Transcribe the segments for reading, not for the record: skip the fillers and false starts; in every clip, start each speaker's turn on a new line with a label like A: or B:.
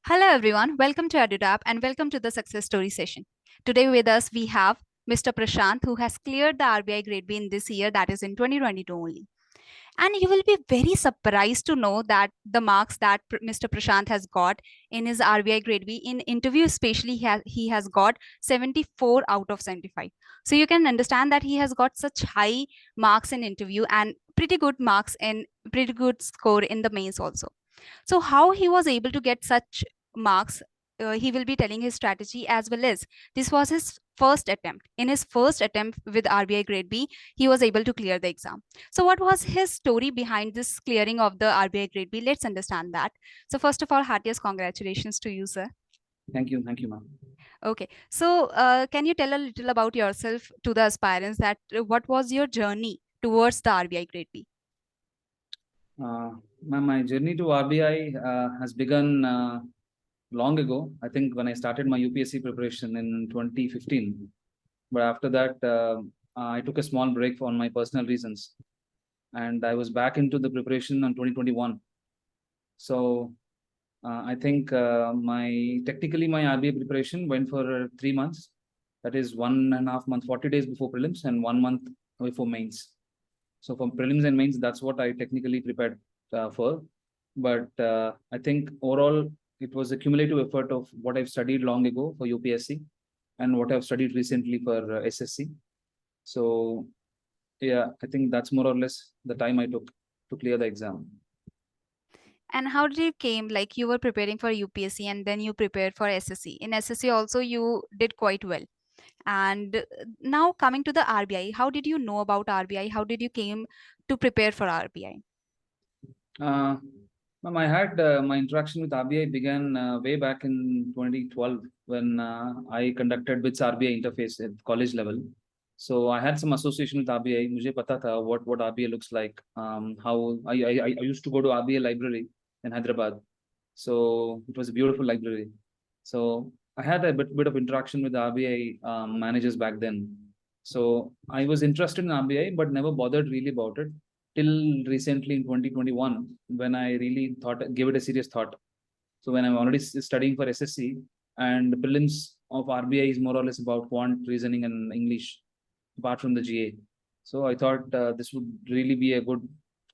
A: Hello everyone, welcome to EduTap and welcome to the success story session. Today with us we have Mr. Prasanth who has cleared the RBI Grade B in this year, that is in 2022 only. And you will be very surprised to know that the marks that Mr. Prasanth has got in his RBI Grade B in interview especially he has got 74 out of 75. So you can understand that he has got such high marks in interview and pretty good marks and pretty good score in the mains also. So how he was able to get such marks, he will be telling his strategy as well as this was his first attempt. In his first attempt with RBI Grade B, he was able to clear the exam. So what was his story behind this clearing of the RBI Grade B? Let's understand that. So first of all, heartiest congratulations to you, sir.
B: Thank you, ma'am.
A: Okay, so can you tell a little about yourself to the aspirants that what was your journey towards the RBI Grade B?
B: Ma'am, my journey to RBI has begun long ago. I think when I started my UPSC preparation in 2015. But after that, I took a small break for my personal reasons, and I was back into the preparation in 2021. So I think technically my RBI preparation went for 3 months. That is 1.5 months, 40 days before prelims, and 1 month before mains. So for prelims and mains, that's what I technically prepared for. But I think overall, it was a cumulative effort of what I've studied long ago for UPSC and what I've studied recently for SSC. So yeah, I think that's more or less the time I took to clear the exam.
A: And how did it came? Like you were preparing for UPSC and then you prepared for SSC. In SSC also you did quite well. And now coming to the RBI, how did you know about RBI? How did you came to prepare for RBI?
B: Ma'am, I had my interaction with RBI began way back in 2012 when I conducted BITS RBI interface at college level. So I had some association with RBI. मुझे पता था what RBI looks like. How I used to go to RBI library in Hyderabad. So it was a beautiful library. So I had a bit of interaction with the RBI managers back then. So I was interested in RBI, but never bothered really about it till recently in 2021 when I really gave it a serious thought. So when I'm already studying for SSC, and the prelims of RBI is more or less about quant, reasoning, and English, apart from the GA. So I thought this would really be a good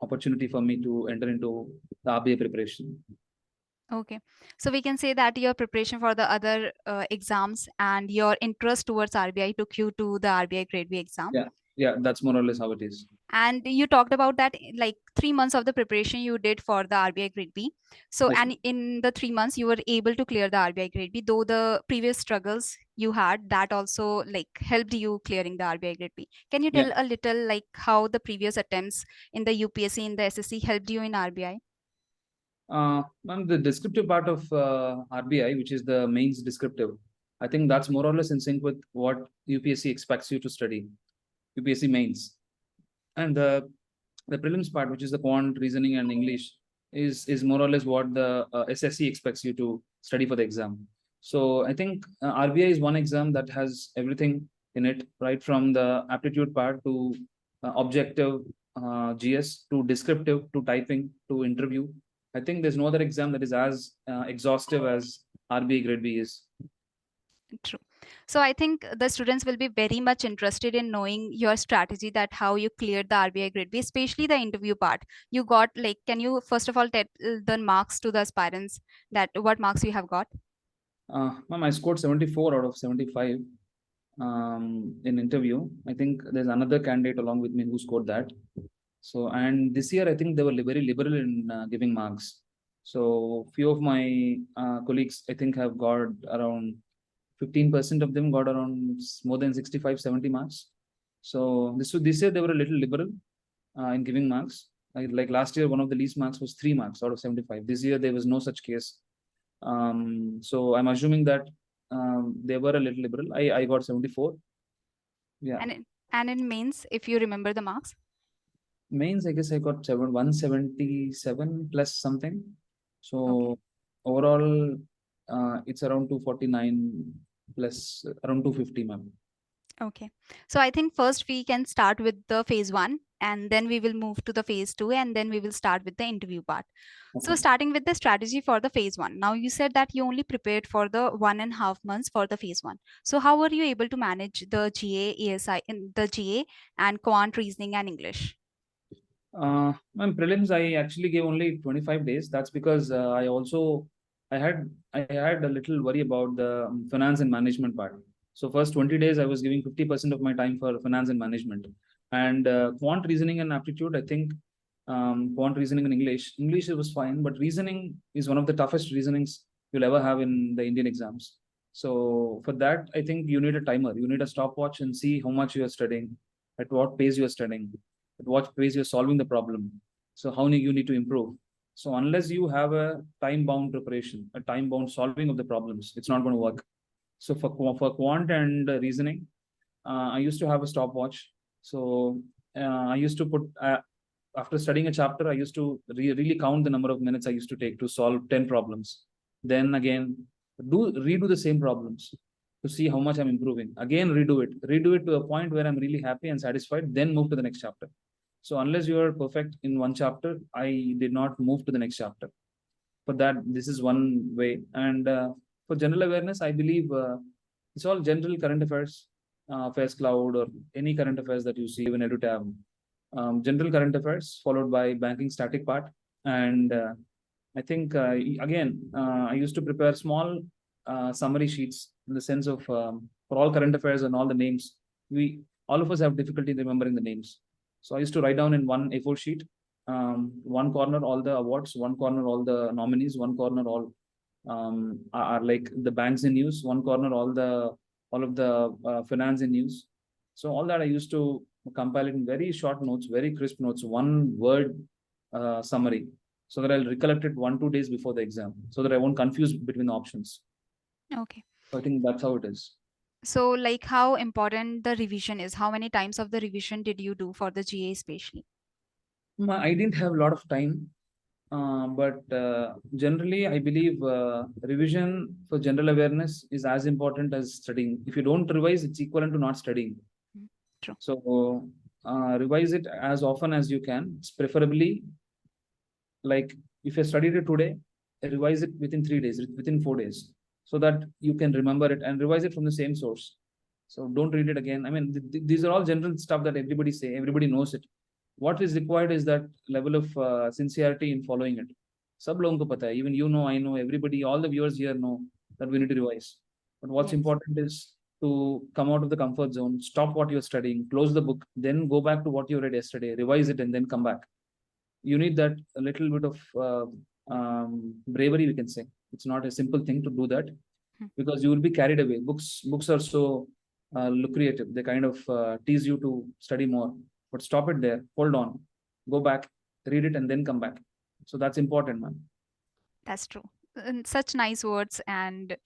B: opportunity for me to enter into the RBI preparation.
A: Okay, so we can say that your preparation for the other exams and your interest towards RBI took you to the RBI Grade B exam.
B: Yeah, that's more or less how it is.
A: And you talked about that like 3 months of the preparation you did for the RBI Grade B. So,
B: Yes.
A: and in the 3 months you were able to clear the RBI Grade B, though the previous struggles you had that also like helped you clearing the RBI Grade B. Can you
B: Yeah.
A: tell a little like how the previous attempts in the UPSC in the SSC helped you in RBI?
B: Ma'am, the descriptive part of RBI, which is the mains descriptive, I think that's more or less in sync with what UPSC expects you to study, UPSC mains. And the prelims part, which is the quant, reasoning, and English, is more or less what the SSC expects you to study for the exam. So I think RBI is one exam that has everything in it, right from the aptitude part to objective GS to descriptive to typing to interview. I think there's no other exam that is as exhaustive as RBI Grade B is.
A: True. So I think the students will be very much interested in knowing your strategy, that how you cleared the RBI Grade B, especially the interview part. You got like, can you first of all tell the marks to the aspirants that what marks you have got?
B: Ma'am, I scored 74 out of 75 in interview. I think there's another candidate along with me who scored that. So, and this year I think they were very liberal in giving marks. So, few of my colleagues I think have got around 15% of them got around more than 65, 70 marks. So this year they were a little liberal in giving marks. Like last year, one of the least marks was 3 marks out of 75. This year there was no such case. So I'm assuming that they were a little liberal. I got 74. Yeah.
A: And in mains, if you remember the marks.
B: Mains, I guess I got 177 plus something. So
A: Okay.
B: overall, it's around 249 plus around 250, ma'am.
A: Okay. So I think first we can start with the phase one. and then we will move to the phase 2, and then we will start with the interview part. So
B: Okay.
A: starting with the strategy for the phase 1. Now you said that you only prepared for the 1.5 months for the phase 1. So how were you able to manage the GA, ESI, in the GA and quant, reasoning and English?
B: My prelims, I actually gave only 25 days. That's because I had a little worry about the finance and management part. So first 20 days, I was giving 50% of my time for finance and management, and quant, reasoning and aptitude. I think quant, reasoning and English. English, it was fine, but reasoning is one of the toughest reasonings you'll ever have in the Indian exams. So for that, I think you need a timer. You need a stopwatch and see how much you are studying, at what pace you are studying, at what pace you're solving the problem. So how you need to improve. So unless you have a time-bound preparation, a time-bound solving of the problems, it's not going to work. So for quant and reasoning, I used to have a stopwatch. So I used to put after studying a chapter, I used to really count the number of minutes I used to take to solve 10 problems. Then again, redo the same problems to see how much I'm improving. Again, redo it to a point where I'm really happy and satisfied. Then move to the next chapter. So unless you are perfect in one chapter, I did not move to the next chapter. For that, this is one way. And for general awareness, I believe it's all general current affairs, affairs cloud, or any current affairs that you see in EduTab. General current affairs followed by banking static part. And I think again, I used to prepare small summary sheets in the sense of for all current affairs and all the names. We all of us have difficulty in remembering the names. So I used to write down in one A4 sheet, one corner all the awards, one corner all the nominees, one corner all are like the banks in news, one corner all of the finance in news. So all that I used to compile it in very short notes, very crisp notes, one word summary, so that I'll recollect it 1-2 days before the exam, so that I won't confuse between the options.
A: Okay.
B: So I think that's how it is.
A: So like how important the revision is? How many times of the revision did you do for the GA especially?
B: I didn't have a lot of time, but generally, I believe revision for general awareness is as important as studying. If you don't revise, it's equivalent to not studying.
A: Mm, true.
B: So revise it as often as you can. It's preferably like if you studied it today, revise it within 3 days, within 4 days, so that you can remember it and revise it from the same source. So don't read it again. I mean, these are all general stuff that everybody say, everybody knows it. What is required is that level of sincerity in following it. Sab logon ko pata hai. Even you know, I know, everybody, all the viewers here know that we need to revise. But what's
A: Yes.
B: important is to come out of the comfort zone, stop what you're studying, close the book, then go back to what you read yesterday, revise it, and then come back. You need that a little bit of bravery, we can say. It's not a simple thing to do that,
A: Hmm.
B: because you will be carried away. Books are so lucrative. They kind of tease you to study more. But stop it there. Hold on. Go back, read it, and then come back. So that's important, man.
A: That's true. And such nice words. And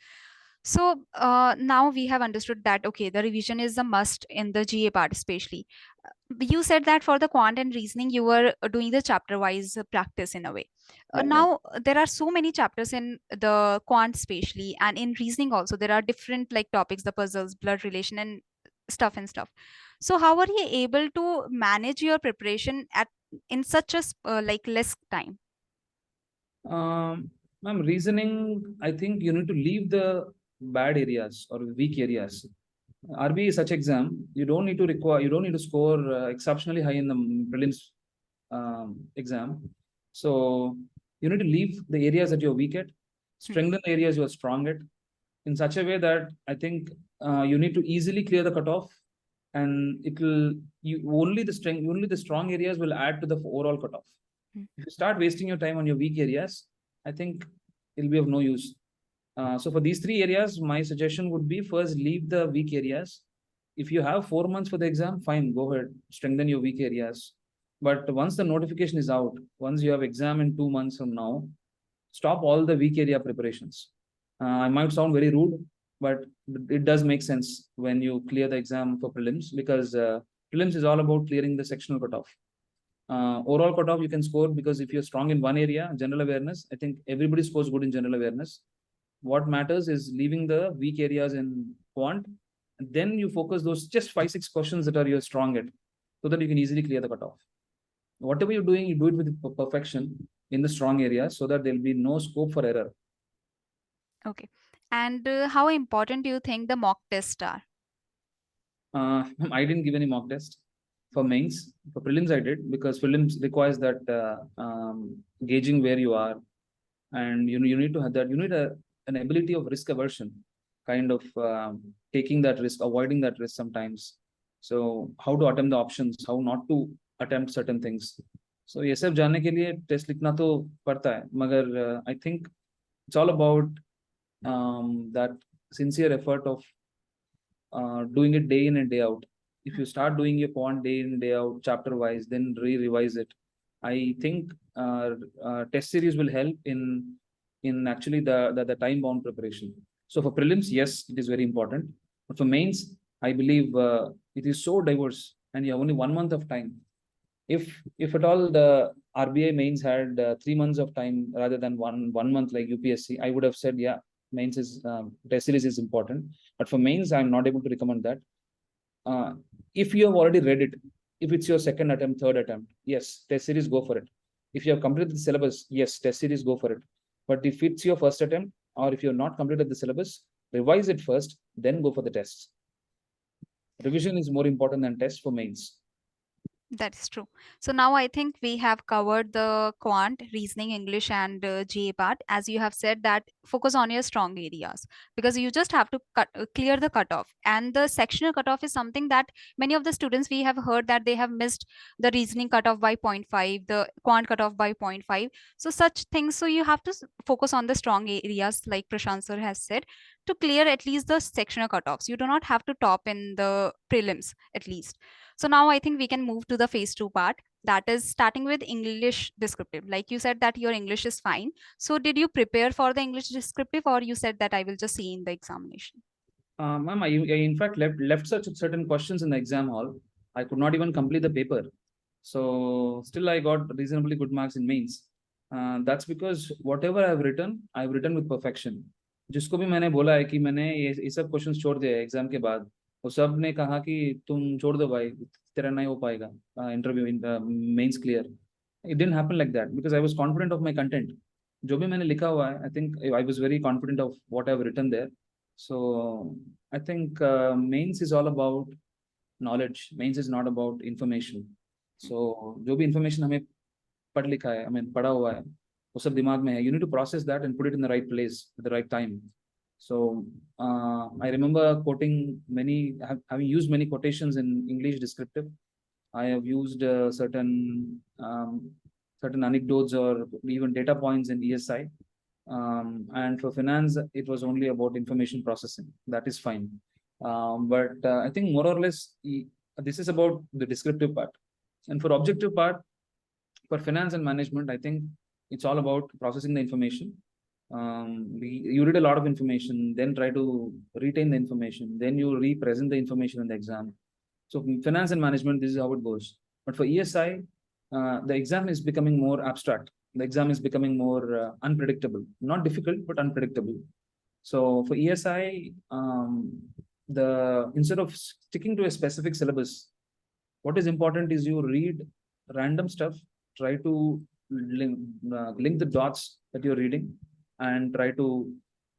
A: so now we have understood that okay, the revision is a must in the GA part, especially. You said that for the quant and reasoning, you were doing the chapter wise practice in a way.
B: Yeah, yeah.
A: Now there are so many chapters in the quant, especially, and in reasoning also. There are different like topics, the puzzles, blood relation, and stuff and stuff. So how are you able to manage your preparation at in such a like less time?
B: Ma'am, reasoning, I think you need to leave the bad areas or weak areas. RBI is such exam, you don't need to score exceptionally high in the prelims exam. So you need to leave the areas that you're weak at,
A: Hmm.
B: strengthen the areas you're strong at, in such a way that I think you need to easily clear the cutoff, and it will only the strong areas will add to the overall cutoff.
A: Hmm.
B: If you start wasting your time on your weak areas, I think it'll be of no use. So for these three areas, my suggestion would be first leave the weak areas. If you have 4 months for the exam, fine, go ahead, strengthen your weak areas. But once the notification is out, once you have exam in 2 months from now, stop all the weak area preparations. I might sound very rude, but it does make sense when you clear the exam for prelims, because prelims is all about clearing the sectional cutoff. Overall cutoff you can score, because if you're strong in one area, general awareness, I think everybody scores good in general awareness. What matters is leaving the weak areas in quant, and then you focus those just 5-6 questions that are you're strong at. so that you can easily clear the cutoff. Whatever you're doing, you do it with perfection in the strong areas so that there'll be no scope for error.
A: Okay. And how important do you think the mock tests are?
B: I didn't give any mock test for mains. For prelims, I did, because prelims requires that gauging where you are, and you need to have that. You need an ability of risk aversion, kind of taking that risk, avoiding that risk sometimes. So how to attempt the options, how not to attempt certain things. So ये सब जानने के लिए test लिखना तो पड़ता है, मगर I think it's all about that sincere effort of doing it day in and day out. If you start doing your quant day in day out, chapter wise, then revise it. I think test series will help in actually the time bound preparation. So for prelims, yes, it is very important. But for mains, I believe it is so diverse, and you have only 1 month of time. If at all the RBI mains had 3 months of time rather than one month like UPSC, I would have said, yeah, mains is test series is important. But for mains, I'm not able to recommend that. If you have already read it, if it's your second attempt, third attempt, yes, test series, go for it. If you have completed the syllabus, yes, test series, go for it. But if it's your first attempt, or if you're not completed the syllabus, revise it first, then go for the tests. Revision is more important than test for mains.
A: That is true. So now I think we have covered the quant, reasoning, English, and GA part. As you have said, that focus on your strong areas, because you just have to clear the cutoff. And the sectional cutoff is something that many of the students, we have heard that they have missed the reasoning cutoff by zero point 0.5, the quant cutoff by 0.5. So such things. So you have to focus on the strong areas, like Prashant sir has said, to clear at least the sectional cutoffs. You do not have to top in the prelims at least. So now I think we can move to the phase 2 part, that is starting with English descriptive. Like you said that your English is fine. So did you prepare for the English descriptive, or you said that I will just see in the examination?
B: Ma'am, I in fact left such certain questions in the exam hall. I could not even complete the paper. So still I got reasonably good marks in mains. That's because whatever I've written with perfection. जिसको भी मैंने बोला है कि मैंने ये सब questions छोड़ दिए एग्जाम के बाद, वो सब ने कहा कि तुम छोड़ दो भाई, तेरा नहीं हो पाएगा interview in mains clear. It didn't happen like that because I was confident of my content. जो भी मैंने लिखा हुआ है, I think I was very confident of what I've written there. So I think mains is all about knowledge. Mains is not about information. So जो भी information हमें पढ़ लिखा है, हमें पढ़ा हुआ है, वो सब दिमाग में है. You need to process that and put it in the right place at the right time. So I remember quoting having used many quotations in English descriptive. I have used certain anecdotes or even data points in ESI. And for finance, it was only about information processing. That is fine. But I think more or less, this is about the descriptive part. And for objective part, for finance and management, I think it's all about processing the information. You read a lot of information, then try to retain the information, then you represent the information in the exam. So finance and management, this is how it goes. But for ESI, the exam is becoming more abstract. The exam is becoming more unpredictable, not difficult, but unpredictable. So for ESI, instead of sticking to a specific syllabus, what is important is you read random stuff, try to link the dots that you're reading, and try to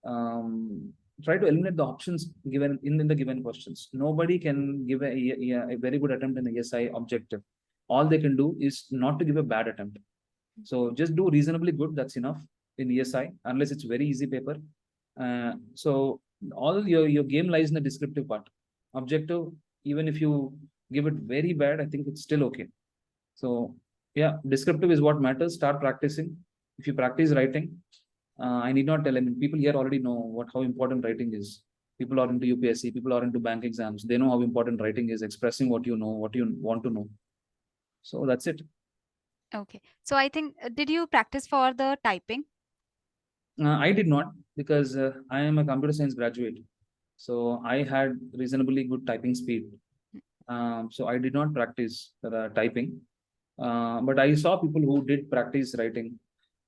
B: eliminate the options given in the given questions. Nobody can give a very good attempt in the ESI objective. All they can do is not to give a bad attempt. So just do reasonably good. That's enough in ESI, unless it's very easy paper. So all your game lies in the descriptive part. Objective, even if you give it very bad, I think it's still okay. So yeah, descriptive is what matters. Start practicing. If you practice writing, I need not tell. I mean, people here already know how important writing is. People are into UPSC. People are into bank exams. They know how important writing is. Expressing what you know, what you want to know. So that's it.
A: Okay. So I think, did you practice for the typing?
B: I did not, because I am a computer science graduate. So I had reasonably good typing speed. So I did not practice typing. But I saw people who did practice writing.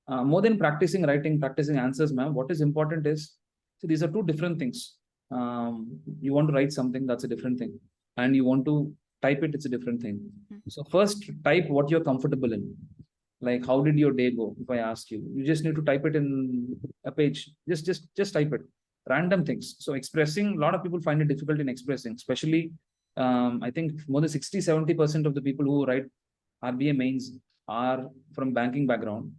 B: More than practicing writing, practicing answers, ma'am, what is important is, so these are two different things. You want to write something, that's a different thing. And you want to type it, it's a different thing. So first type what you're comfortable in. Like, how did your day go? If I ask you, you just need to type it in a page. Just type it. Random things. So expressing, a lot of people find it difficult in expressing, especially I think more than 60-70% of the people who write RBA mains are from banking background.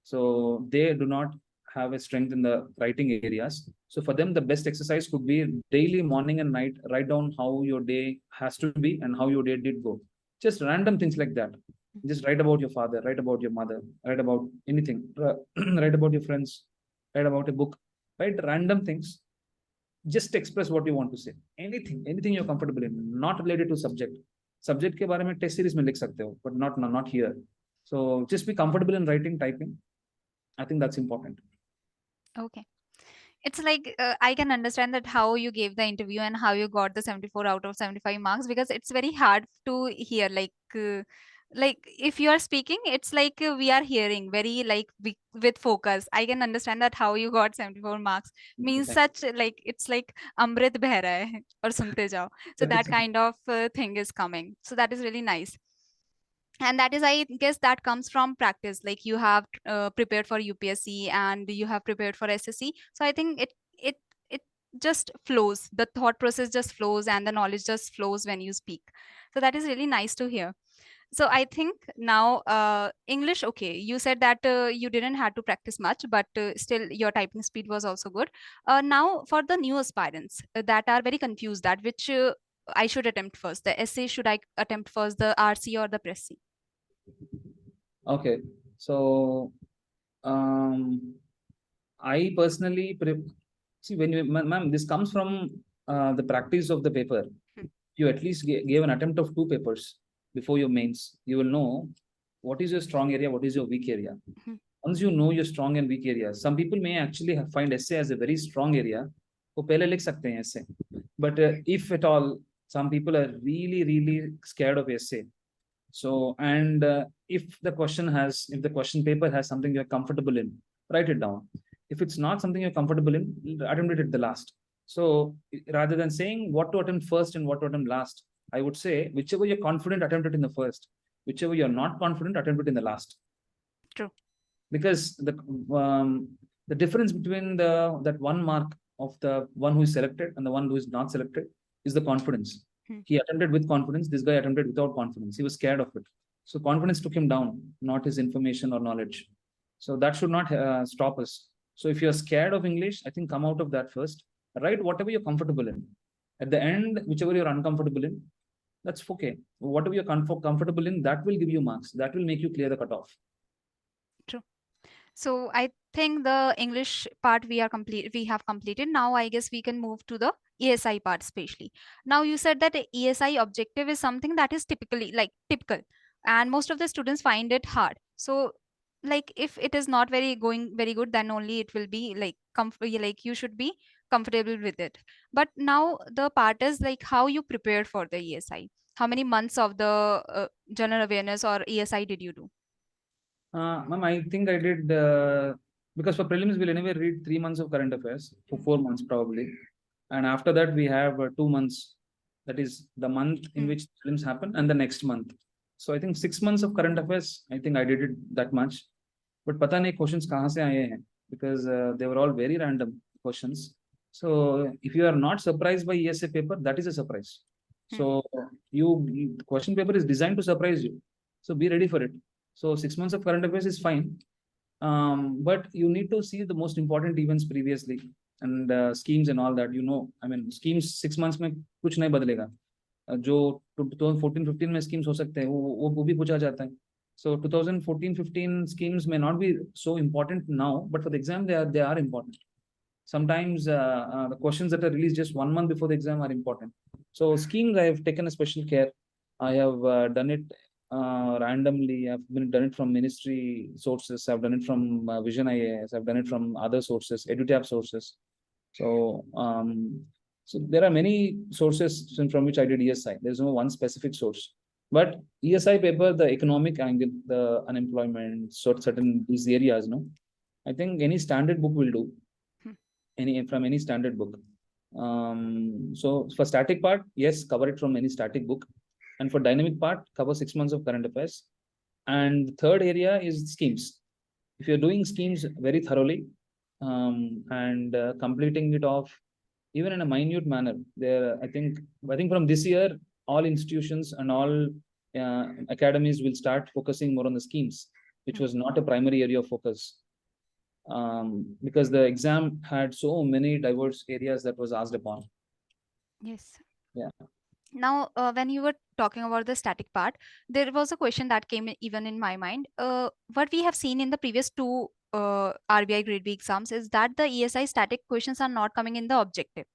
B: So they do not have a strength in the writing areas. So for them, the best exercise could be daily, morning and night, write down how your day has to be and how your day did go. Just random things like that. Just write about your father, write about your mother, write about anything, write about your friends, write about a book, write random things. Just express what you want to say. Anything you're comfortable in, not related to subject. Subject के बारे में test series में लिख सकते हो, but not here. So just be comfortable in writing, typing. I think that's important.
A: Okay. It's like I can understand that how you gave the interview and how you got the 74 out of 75 marks, because it's very hard to hear, like if you are speaking, it's like we are hearing very like with focus. I can understand that how you got 74 marks means such like it's like amrit beh raha hai aur sunte jao. So that kind of thing is coming. So that is really nice. And that is, I guess, that comes from practice. Like you have prepared for UPSC and you have prepared for SSC. So I think it just flows, the thought process just flows and the knowledge just flows when you speak. So that is really nice to hear. So I think now English, okay, you said that you didn't have to practice much, but still your typing speed was also good. Now for the new aspirants that are very confused, that which I should attempt first, the essay should I attempt first, the RC or the press C?
B: Okay, so I personally see when you, ma'am, this comes from the practice of the paper. You at least gave an attempt of 2 papers before your mains. You will know what is your strong area, what is your weak area. Once you know your strong and weak areas, some people may actually find essay as a very strong area. वो पहले लिख सकते हैं essay. But if at all, some people are really scared of essay. So, and if the question paper has something you're comfortable in, write it down. If it's not something you're comfortable in, attempt it at the last. So rather than saying what to attempt first and what to attempt last, I would say whichever you're confident, attempt it in the first. Whichever you're not confident, attempt it in the last.
A: True.
B: Because the difference between that 1 mark of the one who is selected and the one who is not selected is the confidence. He attempted with confidence. This guy attempted without confidence. He was scared of it. So confidence took him down, not his information or knowledge. So that should not stop us. So if you're scared of English, I think come out of that first. Write whatever you're comfortable in. At the end, whichever you're uncomfortable in, that's okay. Whatever you're comfortable in, that will give you marks. That will make you clear the cutoff.
A: True. So I think the English part we have completed. Now I guess we can move to the ESI part, especially. Now you said that the ESI objective is something that is typical, and most of the students find it hard. So like if it is not going very good, then only it will be like like you should be comfortable with it. But now the part is like how you prepared for the ESI. How many months of the general awareness or ESI did you do?
B: Ma'am, I think I did because for prelims we'll anyway read 3 months of current affairs for 4 months probably, and after that we have 2 months. That is the month in which prelims happen and the next month. So I think 6 months of current affairs. I think I did it that much. But पता नहीं questions कहाँ से आए हैं, because they were all very random questions. So if you are not surprised by ESA paper, that is a surprise. So the question paper is designed to surprise you. So be ready for it. So 6 months of current affairs is fine. But you need to see the most important events previously and schemes and all that, I mean, schemes 6 months में कुछ नहीं बदलेगा. जो 2014-15 में schemes हो सकते हैं वो भी पूछा जाता है. So 2014-15 schemes may not be so important now, but for the exam they are important. Sometimes the questions that are released just 1 month before the exam are important. So schemes, I have taken a special care. I have done it randomly. I've done it from ministry sources. I've done it from Vision IAS. I've done it from other sources, EduTap sources. So so there are many sources from which I did ESI. There's no one specific source. But ESI paper, the economic angle, the unemployment, certain these areas, I think any standard book will do. From any standard book. So for static part, yes, cover it from any static book. And for dynamic part, cover 6 months of current affairs. And the third area is schemes. If you're doing schemes very thoroughly, and completing it off even in a minute manner, there I think from this year, all institutions and all academies will start focusing more on the schemes, which was not a primary area of focus, because the exam had so many diverse areas that was asked upon.
A: Yes.
B: Yeah.
A: Now, when you were talking about the static part, there was a question that came even in my mind. What we have seen in the previous two RBI Grade B exams is that the ESI static questions are not coming in the objective.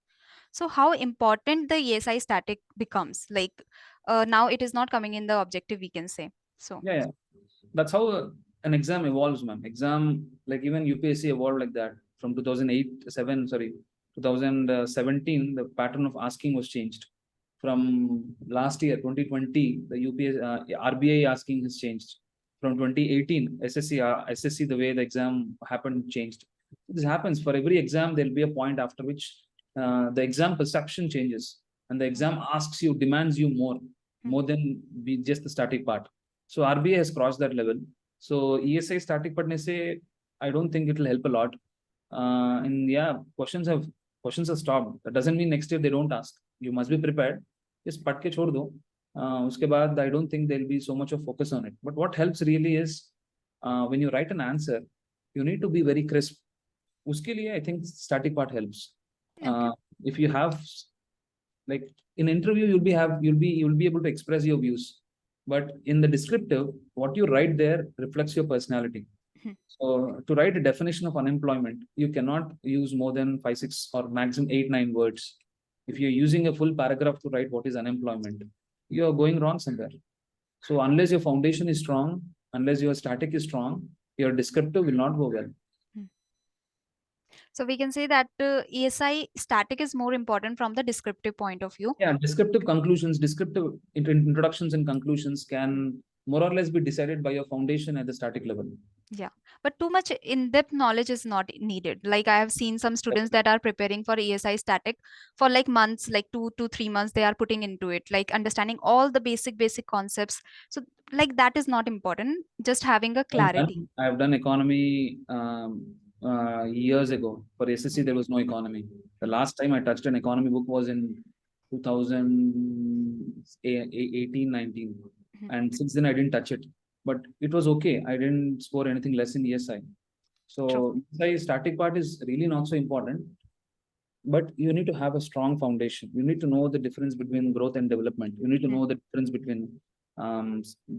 A: So, how important the ESI static becomes? Like now, it is not coming in the objective, we can say. So,
B: Yeah, yeah. That's how an exam evolves, ma'am. Exam, like even UPSC evolved like that from 2008, 7, sorry, 2017. The pattern of asking was changed. From last year, 2020, the RBI asking has changed. From 2018, SSC, the way the exam happened changed. This happens for every exam. There'll be a point after which the exam perception changes, and the exam asks you, demands you more than just the static part. So RBI has crossed that level. So ESI static padne se, I don't think it will help a lot. And yeah, questions have stopped. That doesn't mean next year they don't ask. You must be prepared. Just पढ़ के छोड़ दो. उसके बाद I don't think there'll be so much of focus on it. But what helps really is when you write an answer, you need to be very crisp. उसके लिए I think static part helps.
A: okay.
B: If you have, like, in interview, you'll be able to express your views, but in the descriptive, what you write there reflects your personality. So to write a definition of unemployment, you cannot use more than 5, 6, or maximum 8, 9 words. If you're using a full paragraph to write what is unemployment, you are going wrong somewhere. So unless your foundation is strong, unless your static is strong, your descriptive will not go well.
A: So we can say that ESI static is more important from the descriptive point of view.
B: Yeah, descriptive conclusions, descriptive introductions and conclusions can more or less be decided by your foundation at the static level.
A: Yeah, but too much in-depth knowledge is not needed. Like I have seen some students that are preparing for ESI static for like months, like 2 to 3 months, they are putting into it, like understanding all the basic concepts. So like that is not important. Just having a clarity.
B: I've done economy years ago. For SSC, there was no economy. The last time I touched an economy book was in 2018, 19.
A: Mhm.
B: And since then, I didn't touch it. But it was okay. I didn't score anything less in ESI.
A: True.
B: So ESI static part is really not so important. But you need to have a strong foundation. You need to know the difference between growth and development. You need to know the difference between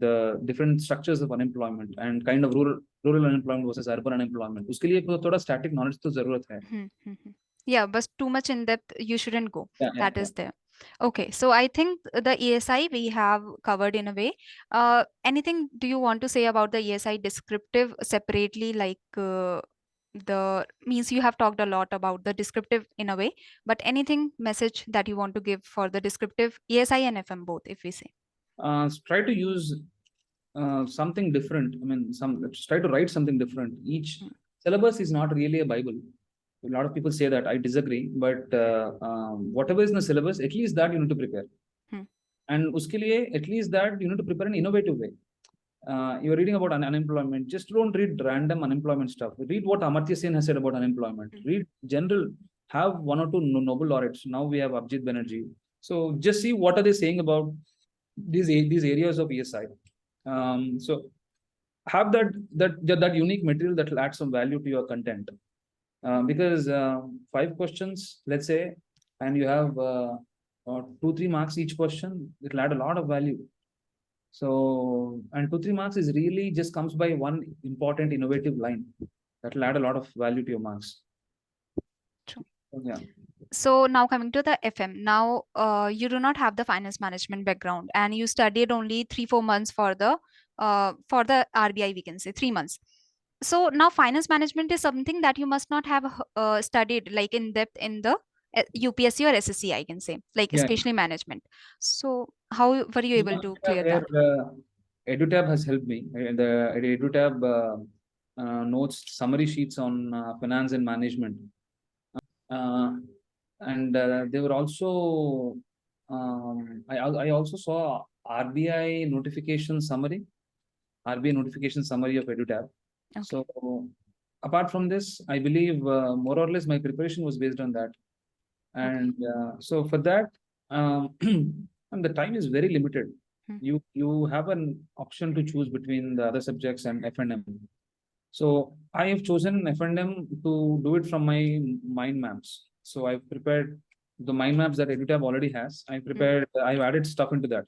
B: the different structures of unemployment and kind of rural unemployment versus urban unemployment. उसके लिए थोड़ा static knowledge तो जरूरत है.
A: Yeah, but too much in depth you shouldn't go.
B: Yeah, yeah,
A: That
B: yeah.
A: is there. Okay, so I think the ESI we have covered in a way. Anything do you want to say about the ESI descriptive separately? Like the means you have talked a lot about the descriptive in a way, but anything message that you want to give for the descriptive ESI and FM both, if we say.
B: Try to use something different. I mean, try to write something different. Each syllabus is not really a Bible. A lot of people say that. I disagree, but whatever is in the syllabus, at least that you need to prepare. And uske liye, at least that you need to prepare in an innovative way. You're reading about unemployment. Just don't read random unemployment stuff. Read what Amartya Sen has said about unemployment. Read general. Have one or two Nobel laureates. Now we have Abhijit Banerjee. So just see what are they saying about these areas of ESI. So have that unique material that will add some value to your content. Because 5 questions, let's say, and you have 2, 3 marks each question, it will add a lot of value. So, and 2, 3 marks is really just comes by one important innovative line that will add a lot of value to your marks.
A: True.
B: Yeah.
A: So now coming to the FM, now you do not have the finance management background, and you studied only 3 4 months for the RBI, we can say 3 months. So now finance management is something that you must not have studied like in depth in the UPSC or SSC, I can say, like
B: Yeah.
A: especially management. So how were you able to clear
B: Where
A: that?
B: EduTap has helped me. The EduTap notes, summary sheets on finance and management. And they were also, I also saw RBI notification summary, RBI notification summary of EduTap.
A: Okay.
B: So apart from this, I believe more or less my preparation was based on that. And so for that, and the time is very limited.
A: Hmm.
B: You have an option to choose between the other subjects and F&M. So I have chosen F&M to do it from my mind maps. So I've prepared the mind maps that EduTap already has. I've added stuff into that.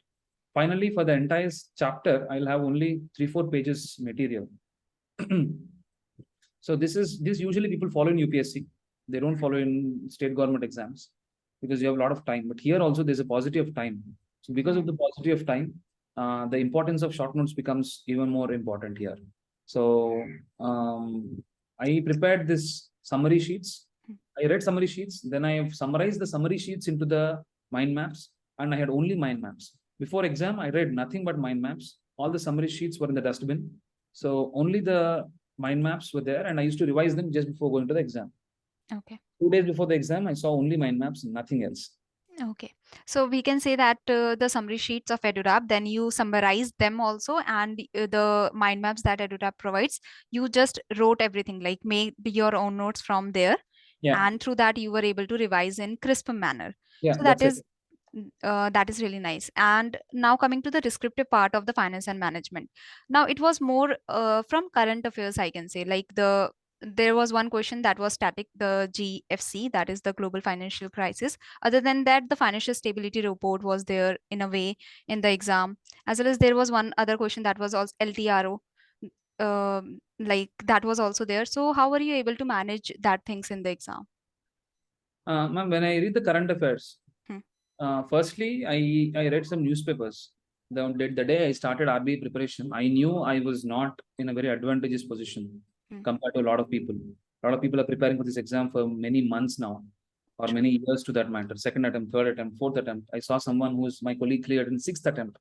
B: Finally, for the entire chapter, I'll have only 3-4 pages material. So this usually people follow in UPSC. They don't follow in state government exams because you have a lot of time. But here also there's a paucity of time. So because of the paucity of time, the importance of short notes becomes even more important here. So I prepared this summary sheets. I read summary sheets. Then I have summarized the summary sheets into the mind maps, and I had only mind maps. Before exam, I read nothing but mind maps. All the summary sheets were in the dustbin. So only the mind maps were there, and I used to revise them just before going to the exam.
A: Okay.
B: 2 days before the exam, I saw only mind maps, nothing else.
A: Okay. So we can say that the summary sheets of EduTap, then you summarize them also, and the mind maps that EduTap provides, you just wrote everything, like made your own notes from there,
B: Yeah,
A: and through that you were able to revise in crisp manner.
B: yeah,
A: So
B: that's it.
A: that is really nice. And now coming to the descriptive part of the finance and management. Now it was more from current affairs, I can say, like there was one question that was static, the GFC, that is the global financial crisis. Other than that, the financial stability report was there in a way in the exam, as well as there was one other question that was also LTRO, like that was also there. So how were you able to manage that things in the exam?
B: Ma'am, when I read the current affairs,
A: Hmm.
B: firstly, I read some newspapers. The day I started RBI preparation, I knew I was not in a very advantageous position
A: Hmm.
B: compared to a lot of people. A lot of people are preparing for this exam for many months now, or
A: True.
B: many years to that matter. Second attempt, third attempt, fourth attempt. I saw someone who's my colleague cleared in sixth attempt.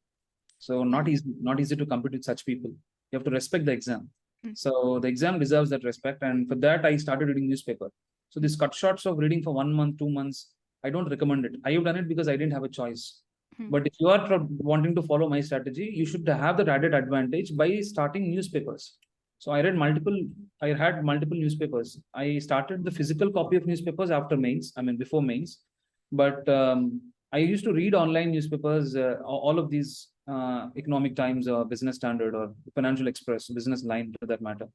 B: So not easy to compete with such people. You have to respect the exam.
A: Hmm.
B: So the exam deserves that respect, and for that I started reading newspaper. So these cut shots of reading for 1 month, 2 months, I don't recommend it. I have done it because I didn't have a choice.
A: Hmm.
B: But if you are wanting to follow my strategy, you should have that added advantage by starting newspapers. So I had multiple newspapers. I started the physical copy of newspapers after mains, I mean before mains. But I used to read online newspapers, all of these Economic Times or Business Standard or Financial Express, Business Line for that matter.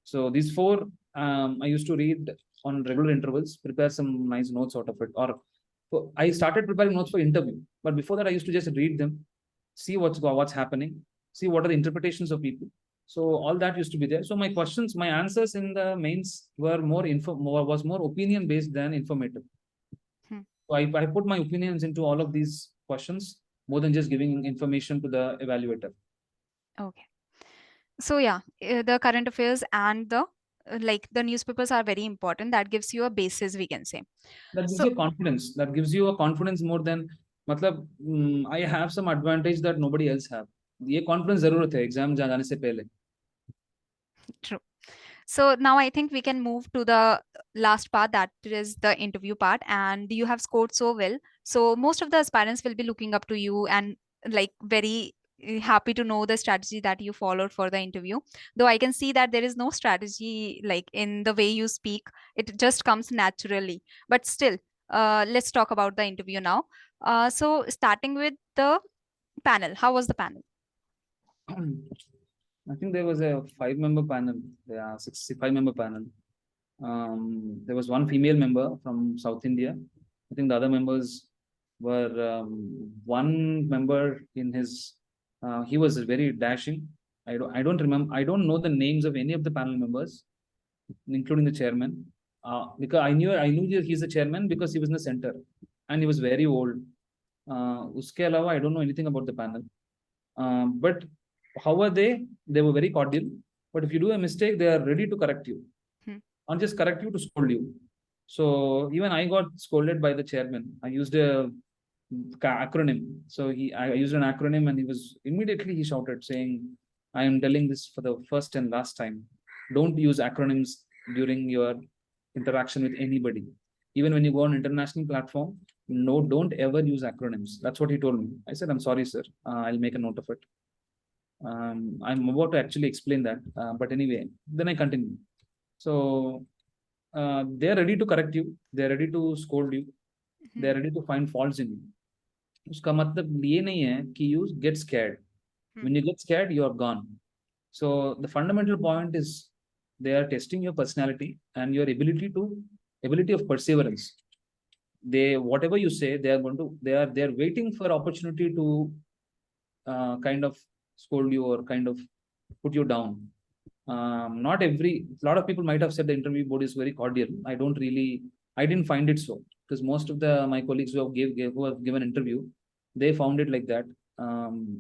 B: So these four I used to read on regular intervals, prepare some nice notes out of it. Or I started preparing notes for interview, but before that I used to just read them, see what's happening, see what are the interpretations of people. So all that used to be there. So my answers in the mains were more opinion based than informative.
A: Hmm.
B: So I put my opinions into all of these questions more than just giving information to the evaluator.
A: Okay. So yeah, the current affairs and the like the newspapers are very important. That gives you a basis, we can say.
B: That gives
A: So
B: you confidence. That gives you a confidence more than, मतलब, I have some advantage that nobody else have. ये confidence जरूरत है exam जाने से पहले.
A: true. So now I think we can move to the last part, that is the interview part. And you have scored so well. So most of the aspirants will be looking up to you and like very happy to know the strategy that you followed for the interview. Though I can see that there is no strategy like in the way you speak, it just comes naturally. But still, let's talk about the interview now. So starting with the panel, how was the panel?
B: I think there was a 5-member panel. Yeah, 65-member panel. There was one female member from South India. I think the other members were one member in his. He was very dashing. I don't remember. I don't know the names of any of the panel members, including the chairman. Because I knew that he's the chairman because he was in the center, and he was very old. Uske alawa, I don't know anything about the panel. But how are they? They were very cordial. But if you do a mistake, they are ready to correct you,
A: Hmm.
B: not just correct you, to scold you. So even I got scolded by the chairman. I used a acronym. So I used an acronym, and he shouted saying, "I am telling this for the first and last time. Don't use acronyms during your interaction with anybody. Even when you go on international platform, No, don't ever use acronyms. That's what he told me. I said, I'm sorry, sir. I'll make a note of it. I'm about to actually explain that. But anyway, then I continue. So they're ready to correct you. They're ready to scold you. They're ready to find faults in you. उसका मतलब ये नहीं है कि you get scared. When you get scared, you are gone. So the fundamental point is they are testing your personality and your ability of perseverance. They, whatever you say, they are waiting for opportunity to kind of scold you or kind of put you down. Not every, a lot of people might have said the interview board is very cordial. I didn't find it so, because most of my colleagues who have given interview, they found it like that.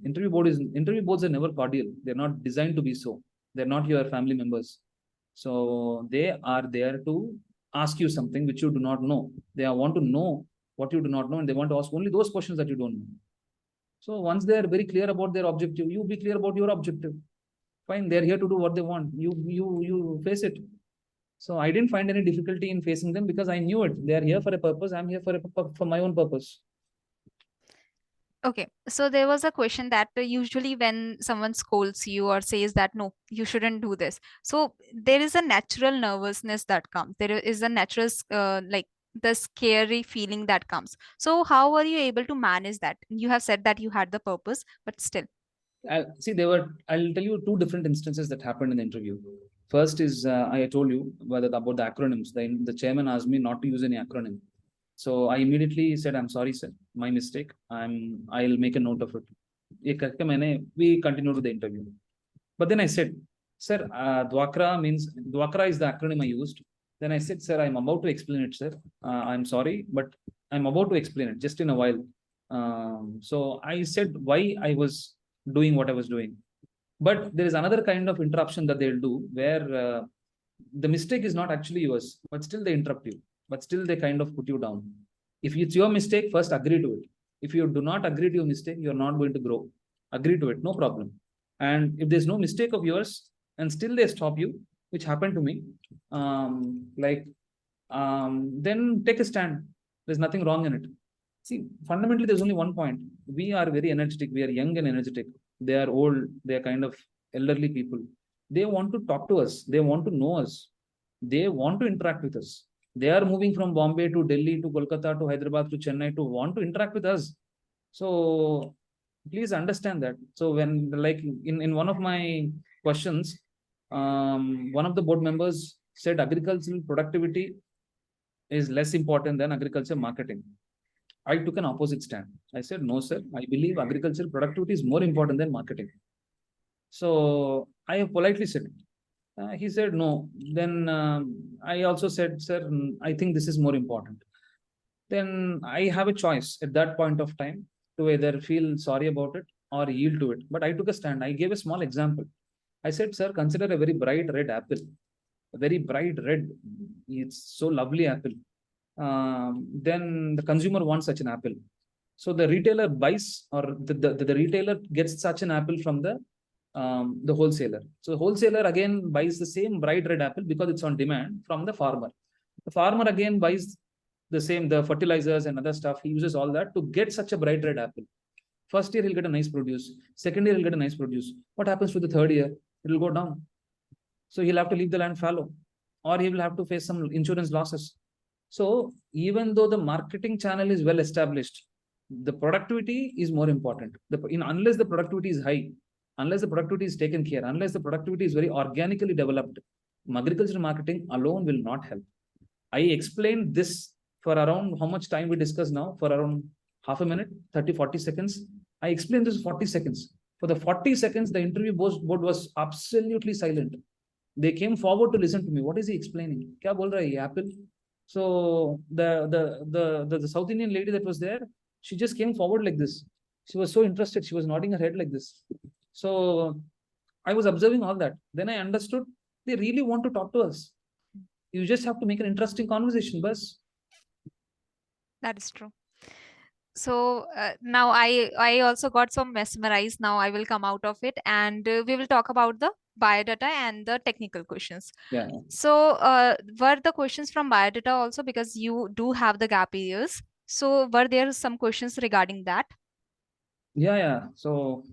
B: Interview boards are never cordial. They're not designed to be so. They're not your family members. So they are there to ask you something which you do not know. They want to know what you do not know, and they want to ask only those questions that you don't know. So once they are very clear about their objective, you be clear about your objective. Fine, they're here to do what they want. You face it. So I didn't find any difficulty in facing them because I knew it. They are here for a purpose. I'm here for my own purpose.
A: Okay, so there was a question that usually when someone scolds you or says that no, you shouldn't do this. So there is a natural nervousness that comes. There is a natural like the scary feeling that comes. So how were you able to manage that? You have said that you had the purpose, but still.
B: I'll tell you two different instances that happened in the interview. First is I told you about the acronyms. The chairman asked me not to use any acronym. So I immediately said, I'm sorry, sir, my mistake. I'll make a note of it. We continued with the interview. But then I said, sir, Dwakra is the acronym I used. Then I said, sir, I'm about to explain it, sir. I'm sorry, but I'm about to explain it just in a while. So I said why I was doing what I was doing. But there is another kind of interruption that they'll do where the mistake is not actually yours, but still they interrupt you, but still they kind of put you down. If it's your mistake, first agree to it. If you do not agree to your mistake, you're not going to grow. Agree to it, no problem. And if there's no mistake of yours and still they stop you, which happened to me, then take a stand. There's nothing wrong in it. See, fundamentally, there's only one point. We are very energetic. We are young and energetic. They are old. They are kind of elderly people. They want to talk to us. They want to know us. They want to interact with us. They are moving from Bombay to Delhi to Kolkata to Hyderabad to Chennai to want to interact with us. So please understand that. So when, like in one of my questions, one of the board members said agricultural productivity is less important than agriculture marketing. I took an opposite stand. I said, no, sir, I believe agricultural productivity is more important than marketing. So I have politely said it. He said, no. Then I also said, sir, I think this is more important. Then I have a choice at that point of time to either feel sorry about it or yield to it. But I took a stand. I gave a small example. I said, sir, consider a very bright red apple. A very bright red. It's so lovely apple. Then the consumer wants such an apple. So the retailer buys, or the retailer gets such an apple from the wholesaler. So the wholesaler again buys the same bright red apple because it's on demand from the farmer. The farmer again buys the fertilizers and other stuff. He uses all that to get such a bright red apple. First year he'll get a nice produce. Second year he'll get a nice produce. What happens to the third year? It'll go down. So he'll have to leave the land fallow, or he will have to face some insurance losses. So even though the marketing channel is well established, the productivity is more important. Unless the productivity is high, unless the productivity is taken care, unless the productivity is very organically developed, agricultural marketing alone will not help. I explained this for around how much time we discuss now, for around half a minute, 30-40 seconds. I explained this 40 seconds. For the 40 seconds, the interview board was absolutely silent. They came forward to listen to me. What is he explaining? Kya bol raha hai, apple? So the South Indian lady that was there, she just came forward like this. She was so interested. She was nodding her head like this. So I was observing all that. Then I understood they really want to talk to us. You just have to make an interesting conversation, bus.
A: That is true. So now I also got so mesmerized. Now I will come out of it, and we will talk about the biodata and the technical questions.
B: Yeah.
A: So were the questions from biodata also, because you do have the gap years? So were there some questions regarding that?
B: Yeah. So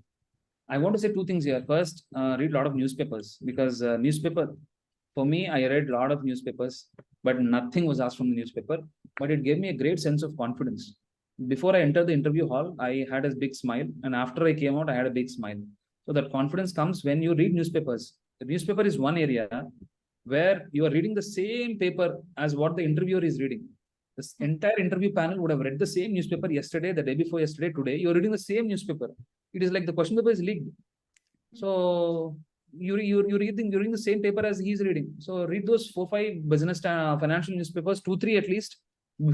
B: I want to say two things here. First, read a lot of newspapers, because newspaper, for me, I read a lot of newspapers, but nothing was asked from the newspaper. But it gave me a great sense of confidence. Before I entered the interview hall, I had a big smile, and after I came out, I had a big smile. So that confidence comes when you read newspapers. The newspaper is one area where you are reading the same paper as what the interviewer is reading. This entire interview panel would have read the same newspaper yesterday, the day before yesterday, today. You're reading the same newspaper. It is like the question paper is leaked. So you're reading the same paper as he's reading. So read those 4-5 business financial newspapers, 2-3 at least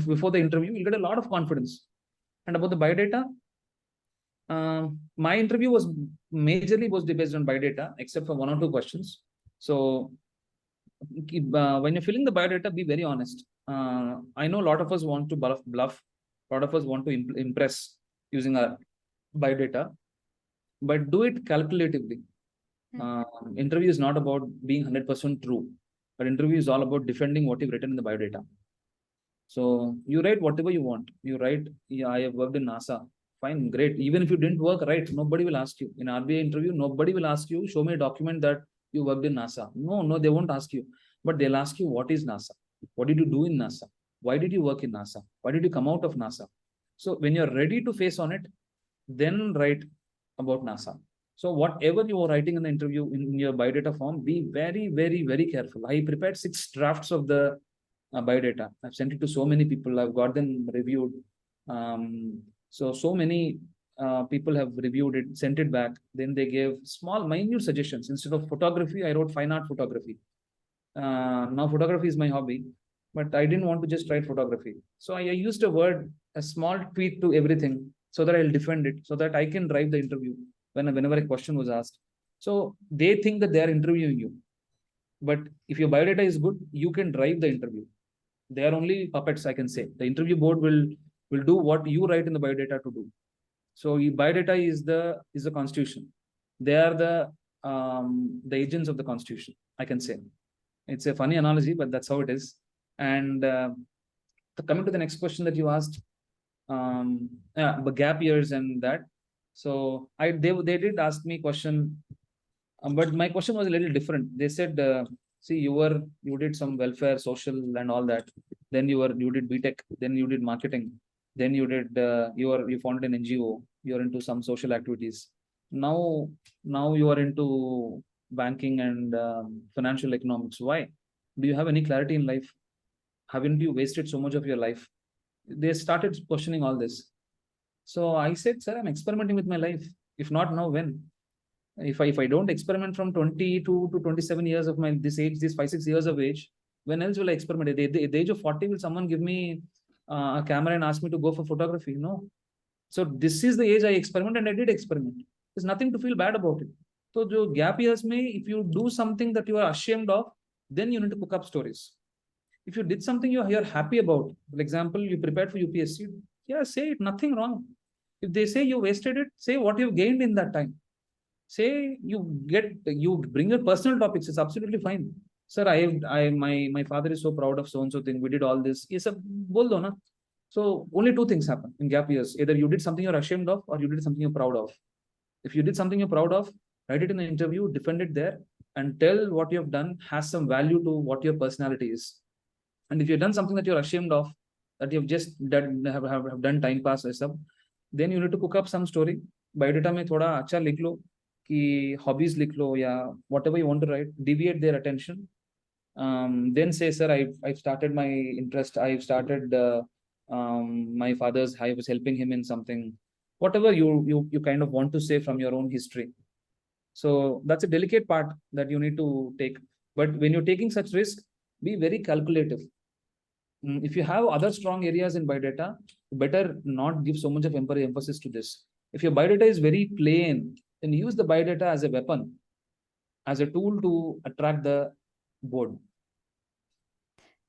B: before the interview. You'll get a lot of confidence. And about the biodata, my interview was majorly based on biodata, except for 1 or 2 questions. So when you're filling the biodata, be very honest. I know a lot of us want to bluff. A lot of us want to impress using our biodata, but do it calculatively. Interview is not about being 100% true, but interview is all about defending what you've written in the biodata. So you write whatever you want. You write, yeah, I have worked in NASA. Fine, great. Even if you didn't work, right, nobody will ask you. In RBI interview, nobody will ask you, show me a document that you worked in NASA. No, they won't ask you. But they'll ask you, what is NASA? What did you do in NASA? Why did you work in NASA? Why did you come out of NASA? So when you're ready to face on it, then write about NASA. So whatever you are writing in the interview in your biodata form, be very, very, very careful. I prepared 6 drafts of the biodata. I've sent it to so many people. I've got them reviewed. So many people have reviewed it, sent it back. Then they gave small, minute suggestions. Instead of photography, I wrote fine art photography. Now photography is my hobby, but I didn't want to just write photography. So I used a word, a small tweak to everything, so that I'll defend it, so that I can drive the interview whenever a question was asked. So they think that they are interviewing you. But if your biodata is good, you can drive the interview. They are only puppets, I can say. The interview board will do what you write in the biodata to do. So biodata is the constitution. They are the agents of the constitution, I can say. It's a funny analogy, but that's how it is. And coming to the next question that you asked, the gap years and that. So they did ask me question, but my question was a little different. They said, see, you did some welfare, social, and all that. Then you did BTech. Then you did marketing. Then you did you founded an NGO. You're into some social activities. Now you are into banking and financial economics. Why? Do you have any clarity in life? Haven't you wasted so much of your life? They started questioning all this. So I said, sir, I'm experimenting with my life. If not now, when? If I don't experiment from 22 to 27 years of my this age, this 5-6 years of age, when else will I experiment? At the age of 40, will someone give me a camera and ask me to go for photography? No. So this is the age I experiment, and I did experiment. There's nothing to feel bad about it. So the gap years may, if you do something that you are ashamed of, then you need to cook up stories. If you did something you're happy about, for example, you prepared for UPSC, yeah, say it, nothing wrong. If they say you wasted it, say what you've gained in that time. Say you bring your personal topics, it's absolutely fine. Sir, my father is so proud of so and so thing. We did all this. Yes, sir, bol do na. So only 2 things happen in gap years. Either you did something you're ashamed of, or you did something you're proud of. If you did something you're proud of, write it in the interview, defend it there, and tell what you have done has some value to what your personality is. And if you've done something that you're ashamed of, that you've just done, have done time pass or sub, then you need to cook up some story. Biodata में थोड़ा अच्छा लिख लो कि hobbies लिख लो या whatever you want to write, deviate their attention. Then say, sir, I've started my interest. I've started my father's. I was helping him in something. Whatever you kind of want to say from your own history. So that's a delicate part that you need to take. But when you're taking such risk, be very calculative. If you have other strong areas in biodata, better not give so much of emphasis to this. If your biodata is very plain, then use the biodata as a weapon, as a tool to attract the board.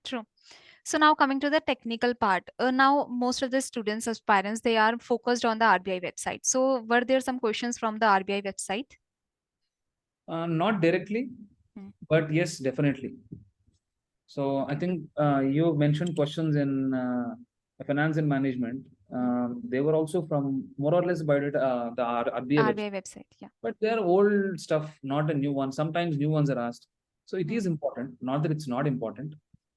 A: True. So now coming to the technical part, now most of the students, aspirants, they are focused on the RBI website. So were there some questions from the RBI website?
B: Not directly, but yes, definitely. So I think you mentioned questions in finance and management. They were also from more or less Biodata, the RBI website.
A: RBI website, yeah.
B: But they are old stuff, not a new one. Sometimes new ones are asked. So it is important, not that it's not important,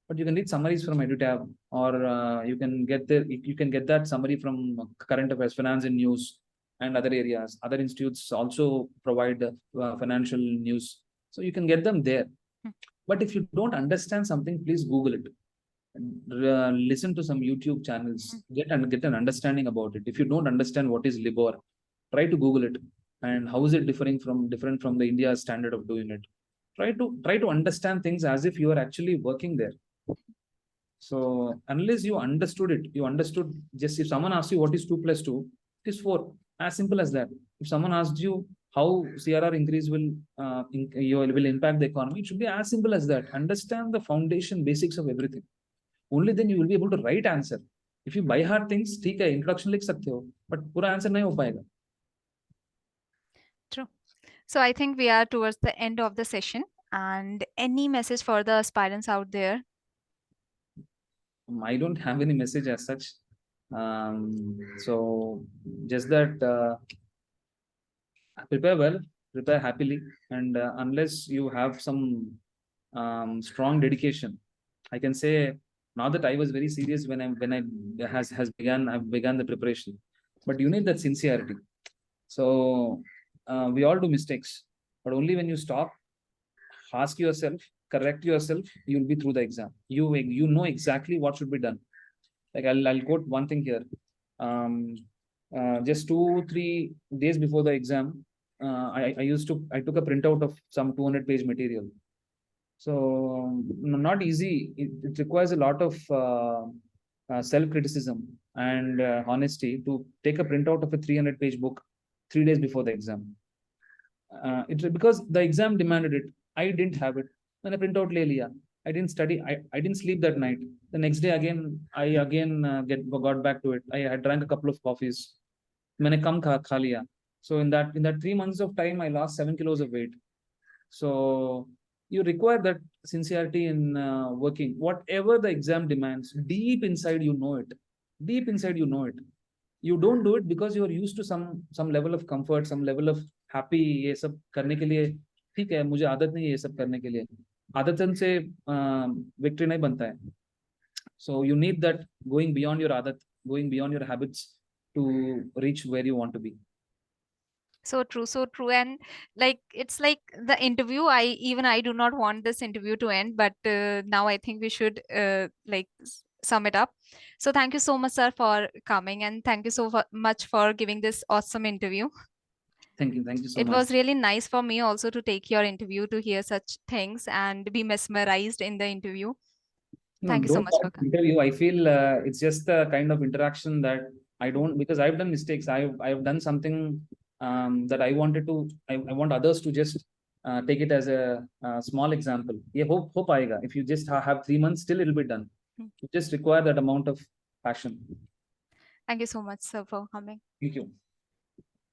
B: but you can read summaries from EduTap, or you can get that summary from current affairs, finance and news, and other areas. Other institutes also provide financial news, so you can get them there. But if you don't understand something, please Google it. Listen to some YouTube channels. Get an understanding about it. If you don't understand what is LIBOR, try to Google it, and how is it different from the India standard of doing it. Try to understand things as if you are actually working there. So unless you understood it, just if someone asks you what is 2 plus 2, it is 4. As simple as that. If someone asks you how CRR increase will impact the economy, it should be as simple as that. Understand the foundation basics of everything. Only then you will be able to write answer. If you by heart things, ठीक है, introduction लिख सकते हो, but पूरा answer नहीं हो पाएगा.
A: True. So I think we are towards the end of the session. And any message for the aspirants out there?
B: I don't have any message as such. So just that prepare well, prepare happily, and unless you have some strong dedication, I can say now that I was very serious when I've begun the preparation, but you need that sincerity. So we all do mistakes, but only when you stop, ask yourself, correct yourself, you'll be through the exam. You know exactly what should be done. Like I'll quote one thing here. Just 2-3 days before the exam, I took a printout of some 200-page material. So not easy. It requires a lot of self-criticism and honesty to take a printout of a 300-page book 3 days before the exam. It's because the exam demanded it. I didn't have it. Then I printout le liya. I didn't study. I didn't sleep that night. The next day I got back to it. I drank a couple of coffees. मैंने कम खा लिया. So in that 3 months of time, I lost 7 kilos of weight. So you require that sincerity in working. Whatever the exam demands, deep inside you know it. Deep inside you know it. You don't do it because you are used to some level of comfort, some level of happy. ये सब करने के लिए ठीक है, मुझे आदत नहीं है ये सब करने के लिए. आदतन से victory नहीं बनता है. So you need that going beyond your adat, going beyond your habits to reach where you want to be.
A: So true, so true. And like it's like the interview. I do not want this interview to end, but now I think we should sum it up. So thank you so much, sir, for coming, and thank you so much for giving this awesome interview.
B: Thank you so
A: It
B: much.
A: was really nice for me also to take your interview, to hear such things and be mesmerized in the interview. Thank you so much for coming.
B: Interview. I feel it's just a kind of interaction that I don't, because I've done mistakes. I've done something that I want others to just take it as a small example. Yeah, hope aayega. If you just have 3 months, still it'll be done. You just require that amount of passion.
A: Thank you so much, sir, for coming.
B: Thank you.